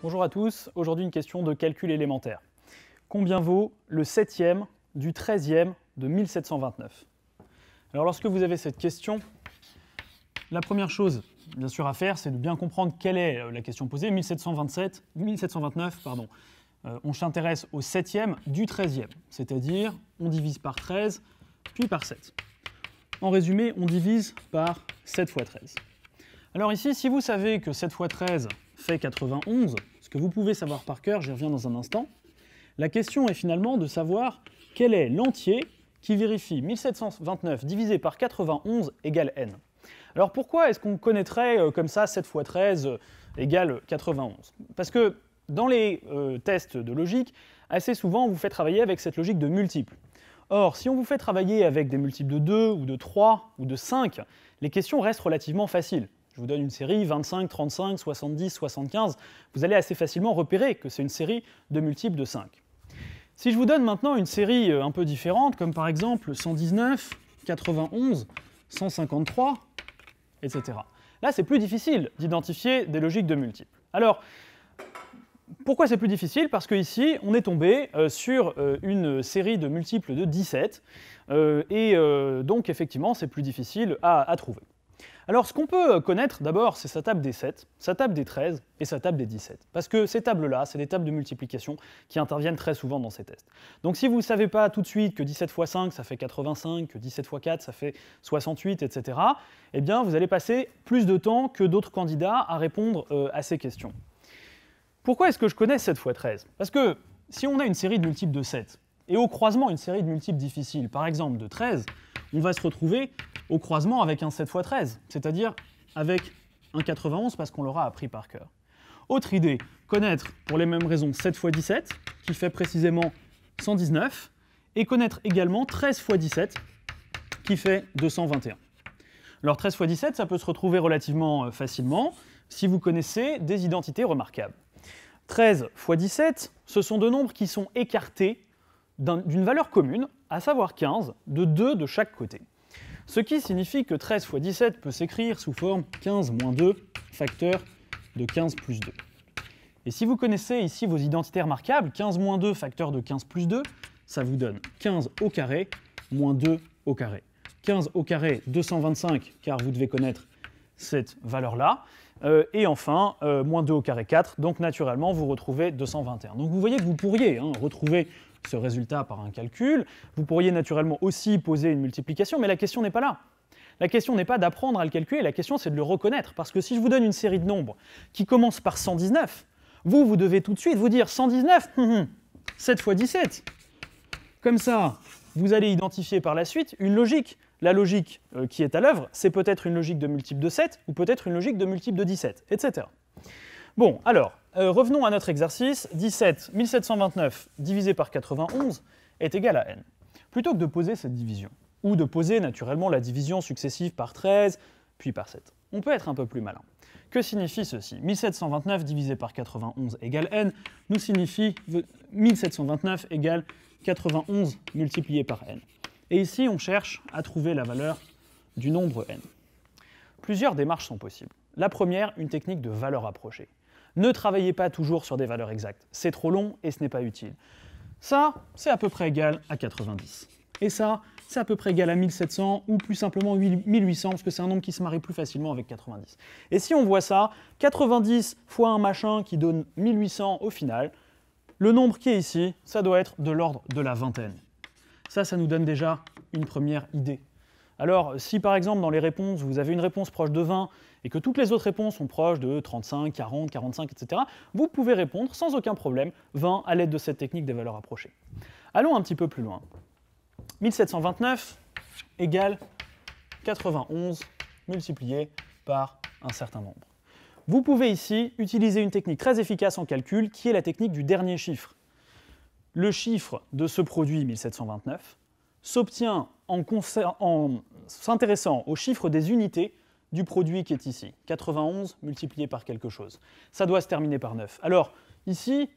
Bonjour à tous, aujourd'hui une question de calcul élémentaire. Combien vaut le 7e du 13e de 1729? Alors lorsque vous avez cette question, la première chose bien sûr à faire, c'est de bien comprendre quelle est la question posée. 1729, pardon. On s'intéresse au 7e du 13e, c'est-à-dire on divise par 13, puis par 7. En résumé, on divise par 7 fois 13. Alors ici, si vous savez que 7 fois 13 fait 91, ce que vous pouvez savoir par cœur, j'y reviens dans un instant, la question est finalement de savoir quel est l'entier qui vérifie 1729 divisé par 91 égale n. Alors pourquoi est-ce qu'on connaîtrait comme ça 7 fois 13 égale 91? Parce que dans les tests de logique, assez souvent on vous fait travailler avec cette logique de multiples. Or, si on vous fait travailler avec des multiples de 2 ou de 3 ou de 5, les questions restent relativement faciles. Je vous donne une série 25, 35, 70, 75, vous allez assez facilement repérer que c'est une série de multiples de 5. Si je vous donne maintenant une série un peu différente, comme par exemple 119, 91, 153, etc. Là, c'est plus difficile d'identifier des logiques de multiples. Alors, pourquoi c'est plus difficile? Parce qu'ici, on est tombé sur une série de multiples de 17, donc effectivement, c'est plus difficile à trouver. Alors, ce qu'on peut connaître d'abord, c'est sa table des 7, sa table des 13 et sa table des 17. Parce que ces tables-là, c'est des tables de multiplication qui interviennent très souvent dans ces tests. Donc si vous ne savez pas tout de suite que 17 fois 5, ça fait 85, que 17 fois 4, ça fait 68, etc., eh bien, vous allez passer plus de temps que d'autres candidats à répondre à ces questions. Pourquoi est-ce que je connais 7 fois 13? Parce que si on a une série de multiples de 7, et au croisement une série de multiples difficiles, par exemple de 13, on va se retrouver au croisement avec un 7 fois 13, c'est-à-dire avec un 91 parce qu'on l'aura appris par cœur. Autre idée, connaître pour les mêmes raisons 7 fois 17, qui fait précisément 119, et connaître également 13 fois 17, qui fait 221. Alors 13 fois 17, ça peut se retrouver relativement facilement si vous connaissez des identités remarquables. 13 fois 17, ce sont deux nombres qui sont écartés d'une valeur commune, à savoir 15, de 2 de chaque côté. Ce qui signifie que 13 fois 17 peut s'écrire sous forme 15 moins 2, facteur de 15 plus 2. Et si vous connaissez ici vos identités remarquables, 15 moins 2, facteur de 15 plus 2, ça vous donne 15 au carré moins 2 au carré. 15 au carré, 225, car vous devez connaître cette valeur-là. Et enfin, moins 2 au carré 4, donc naturellement vous retrouvez 221. Donc vous voyez que vous pourriez retrouver ce résultat par un calcul, vous pourriez naturellement aussi poser une multiplication, mais la question n'est pas là. La question n'est pas d'apprendre à le calculer, la question c'est de le reconnaître, parce que si je vous donne une série de nombres qui commence par 119, vous devez tout de suite vous dire 119, 7 fois 17. Comme ça, vous allez identifier par la suite une logique. La logique qui est à l'œuvre, c'est peut-être une logique de multiple de 7, ou peut-être une logique de multiple de 17, etc. Bon, alors, revenons à notre exercice. 1729 divisé par 91 est égal à n. Plutôt que de poser cette division, ou de poser naturellement la division successive par 13, puis par 7, on peut être un peu plus malin. Que signifie ceci? 1729 divisé par 91 égale n, nous signifie 1729 égale 91 multiplié par n. Et ici, on cherche à trouver la valeur du nombre n. Plusieurs démarches sont possibles. La première, une technique de valeur approchée. Ne travaillez pas toujours sur des valeurs exactes. C'est trop long et ce n'est pas utile. Ça, c'est à peu près égal à 90. Et ça, c'est à peu près égal à 1700 ou plus simplement 1800 parce que c'est un nombre qui se marie plus facilement avec 90. Et si on voit ça, 90 fois un machin qui donne 1800 au final, le nombre qui est ici, ça doit être de l'ordre de la vingtaine. Ça nous donne déjà une première idée. Alors, si par exemple dans les réponses, vous avez une réponse proche de 20 et que toutes les autres réponses sont proches de 35, 40, 45, etc., vous pouvez répondre sans aucun problème 20 à l'aide de cette technique des valeurs approchées. Allons un petit peu plus loin. 1729 égale 91 multiplié par un certain nombre. Vous pouvez ici utiliser une technique très efficace en calcul qui est la technique du dernier chiffre. Le chiffre de ce produit 1729 s'obtient en s'intéressant au chiffre des unités du produit qui est ici, 91 multiplié par quelque chose. Ça doit se terminer par 9. Alors, ici,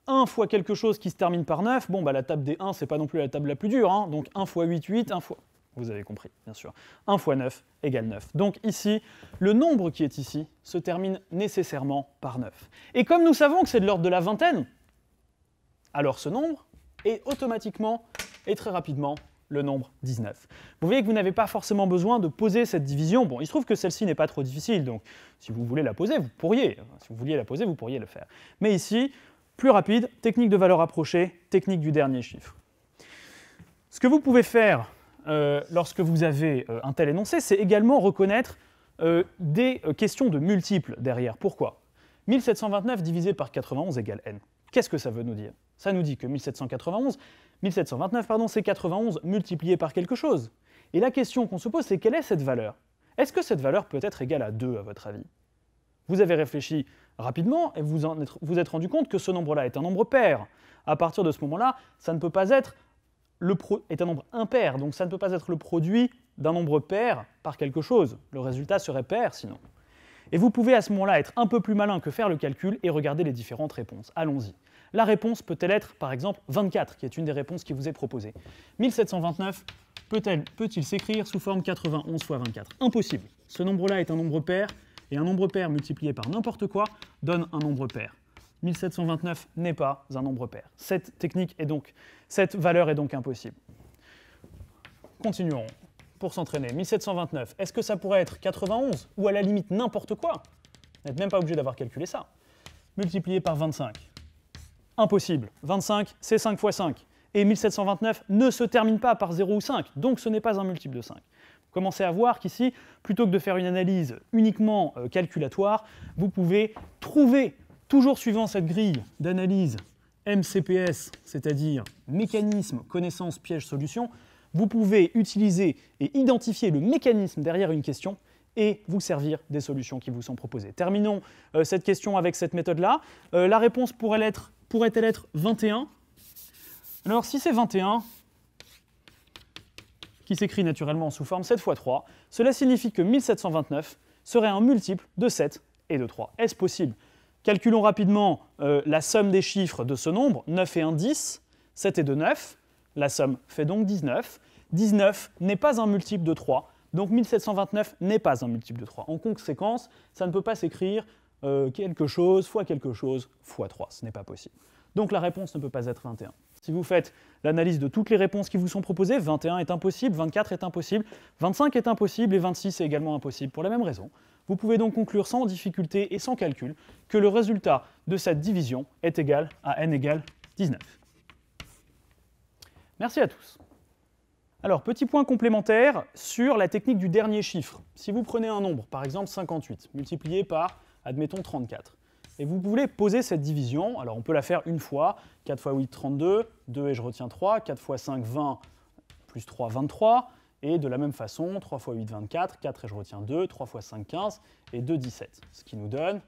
1 fois quelque chose qui se termine par 9, bon, bah, la table des 1, c'est pas non plus la table la plus dure, donc 1 fois 8, 8, 1 fois... Vous avez compris, bien sûr. 1 fois 9 égale 9. Donc ici, le nombre qui est ici se termine nécessairement par 9. Et comme nous savons que c'est de l'ordre de la vingtaine, alors ce nombre est automatiquement et très rapidement le nombre 19. Vous voyez que vous n'avez pas forcément besoin de poser cette division. Bon, il se trouve que celle-ci n'est pas trop difficile, donc si vous voulez la poser, vous pourriez. Si vous vouliez la poser, vous pourriez le faire. Mais ici, plus rapide, technique de valeur approchée, technique du dernier chiffre. Ce que vous pouvez faire lorsque vous avez un tel énoncé, c'est également reconnaître des questions de multiples derrière. Pourquoi ? 1729 divisé par 91 égale n. Qu'est-ce que ça veut nous dire? Ça nous dit que 1729, c'est 91 multiplié par quelque chose. Et la question qu'on se pose, c'est quelle est cette valeur? Est-ce que cette valeur peut être égale à 2, à votre avis? Vous avez réfléchi rapidement et vous êtes rendu compte que ce nombre-là est un nombre pair. À partir de ce moment-là, ça ne peut pas être est un nombre impair, donc ça ne peut pas être le produit d'un nombre pair par quelque chose. Le résultat serait pair sinon. Et vous pouvez à ce moment-là être un peu plus malin que faire le calcul et regarder les différentes réponses. Allons-y. La réponse peut-elle être, par exemple, 24, qui est une des réponses qui vous est proposée. 1729 peut-il s'écrire sous forme 91 fois 24? Impossible. Ce nombre-là est un nombre pair, et un nombre pair multiplié par n'importe quoi donne un nombre pair. 1729 n'est pas un nombre pair. Cette valeur est donc impossible. Continuons. Pour s'entraîner, 1729, est-ce que ça pourrait être 91 ou à la limite n'importe quoi? Vous n'êtes même pas obligé d'avoir calculé ça. Multiplié par 25. Impossible. 25, c'est 5 fois 5. Et 1729 ne se termine pas par 0 ou 5, donc ce n'est pas un multiple de 5. Vous commencez à voir qu'ici, plutôt que de faire une analyse uniquement calculatoire, vous pouvez trouver, toujours suivant cette grille d'analyse MCPS, c'est-à-dire mécanisme, connaissance, piège, solution, vous pouvez utiliser et identifier le mécanisme derrière une question et vous servir des solutions qui vous sont proposées. Terminons cette question avec cette méthode-là. La réponse pourrait-elle être 21? Alors si c'est 21, qui s'écrit naturellement sous forme 7 fois 3, cela signifie que 1729 serait un multiple de 7 et de 3. Est-ce possible? Calculons rapidement la somme des chiffres de ce nombre. 9 et 1, 10, 7 et 2, 9. La somme fait donc 19. 19 n'est pas un multiple de 3, donc 1729 n'est pas un multiple de 3. En conséquence, ça ne peut pas s'écrire quelque chose fois 3. Ce n'est pas possible. Donc la réponse ne peut pas être 21. Si vous faites l'analyse de toutes les réponses qui vous sont proposées, 21 est impossible, 24 est impossible, 25 est impossible et 26 est également impossible pour la même raison. Vous pouvez donc conclure sans difficulté et sans calcul que le résultat de cette division est égal à n égale 19. Merci à tous. Alors, petit point complémentaire sur la technique du dernier chiffre. Si vous prenez un nombre, par exemple 58, multiplié par, admettons, 34, et vous voulez poser cette division, alors on peut la faire une fois, 4 fois 8, 32, 2 et je retiens 3, 4 fois 5, 20, plus 3, 23, et de la même façon, 3 fois 8, 24, 4 et je retiens 2, 3 fois 5, 15, et 2, 17. Ce qui nous donne,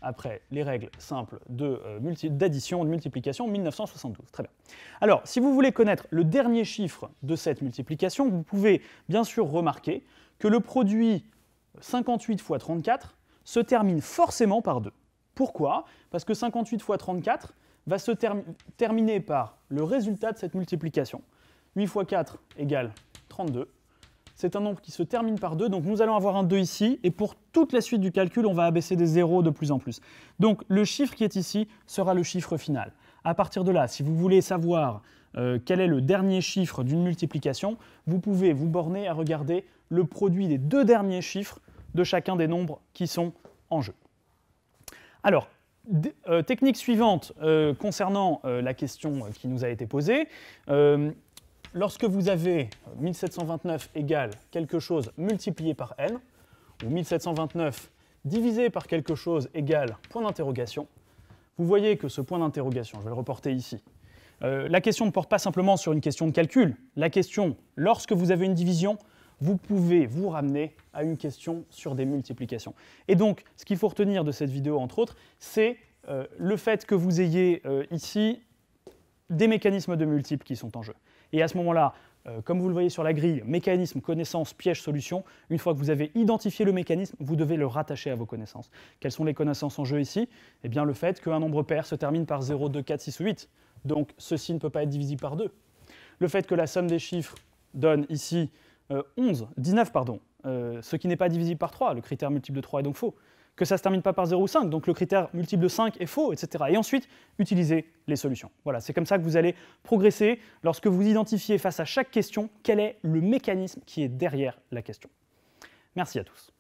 après les règles simples d'addition, de multiplication, 1972. Très bien. Alors, si vous voulez connaître le dernier chiffre de cette multiplication, vous pouvez bien sûr remarquer que le produit 58 fois 34 se termine forcément par 2. Pourquoi? Parce que 58 fois 34 va se terminer par le résultat de cette multiplication. 8 fois 4 égale 32. C'est un nombre qui se termine par 2, donc nous allons avoir un 2 ici, et pour toute la suite du calcul, on va abaisser des zéros de plus en plus. Donc le chiffre qui est ici sera le chiffre final. À partir de là, si vous voulez savoir quel est le dernier chiffre d'une multiplication, vous pouvez vous borner à regarder le produit des deux derniers chiffres de chacun des nombres qui sont en jeu. Alors, technique suivante concernant la question qui nous a été posée. Lorsque vous avez 1729 égale quelque chose multiplié par n, ou 1729 divisé par quelque chose égale point d'interrogation, vous voyez que ce point d'interrogation, je vais le reporter ici, la question ne porte pas simplement sur une question de calcul. La question, lorsque vous avez une division, vous pouvez vous ramener à une question sur des multiplications. Et donc, ce qu'il faut retenir de cette vidéo, entre autres, c'est le fait que vous ayez ici des mécanismes de multiples qui sont en jeu. Et à ce moment-là, comme vous le voyez sur la grille, mécanisme, connaissance, piège, solution, une fois que vous avez identifié le mécanisme, vous devez le rattacher à vos connaissances. Quelles sont les connaissances en jeu ici? Eh bien le fait qu'un nombre pair se termine par 0, 2, 4, 6 ou 8. Donc ceci ne peut pas être divisible par 2. Le fait que la somme des chiffres donne ici 19, ce qui n'est pas divisible par 3, le critère multiple de 3 est donc faux, que ça ne se termine pas par 0 ou 5, donc le critère multiple de 5 est faux, etc. Et ensuite, utilisez les solutions. Voilà, c'est comme ça que vous allez progresser lorsque vous identifiez face à chaque question quel est le mécanisme qui est derrière la question. Merci à tous.